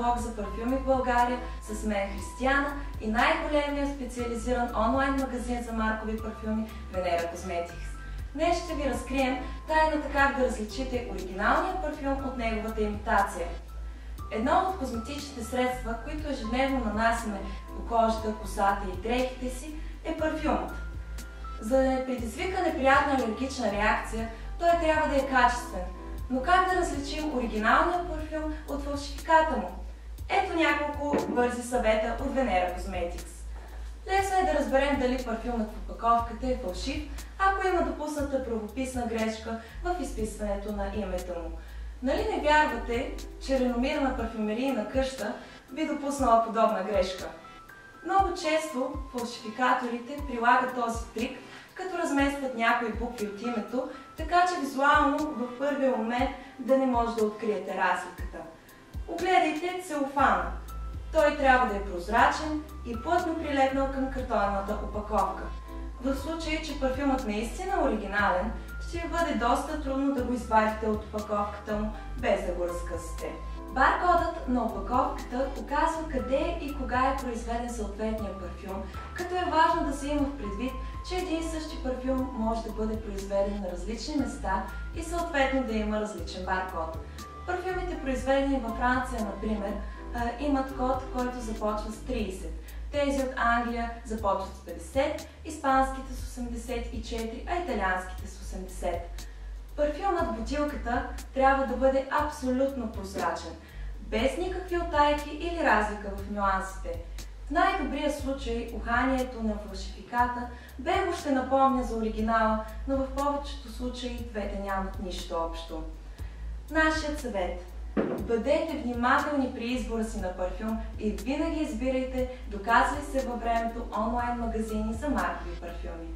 блог за парфюми в България с мен Християна и най-големия специализиран онлайн магазин за маркови парфюми Venera Cosmetics. Днес ще ви разкрием тайната как да различите оригиналния парфюм от неговата имитация. Едно от козметичните средства, които ежедневно нанасяме по кожата, косата и дрехите си, е парфюмът. За да не предизвика неприятна алергична реакция, той трябва да е качествен. Но как да различим оригиналния парфюм от фалшификата му? Ето няколко бързи съвета от Venera Cosmetics. Лесно е да разберем дали парфюмът в опаковката е фалшив, ако има допусната правописна грешка в изписването на името му. Нали не вярвате, че реномирана парфюмерийна къща би допуснала подобна грешка? Много често фалшификаторите прилагат този трик, като разместват някои букви от името, така че визуално в първия момент да не може да откриете разликата. Огледайте целофана. Той трябва да е прозрачен и плътно прилепнал към картонната опаковка. В случай, че парфюмът наистина е оригинален, ще ви бъде доста трудно да го извадите от опаковката му, без да го разкъсате. Баркодът на опаковката показва къде и кога е произведен съответния парфюм, като е важно да се има в предвид, че един и същи парфюм може да бъде произведен на различни места и съответно да има различен баркод. Парфюмите, произведени във Франция, например, имат код, който започва с 30. Тези от Англия започват с 50, испанските с 84, а италианските с 80. Парфюмът в бутилката трябва да бъде абсолютно прозрачен, без никакви утайки или разлика в нюансите. В най-добрия случай уханието на фалшификата бегло ще напомня за оригинала, но в повечето случаи двете нямат нищо общо. Нашият съвет: бъдете внимателни при избора си на парфюм и винаги избирайте доказали се във времето онлайн магазини за маркови парфюми.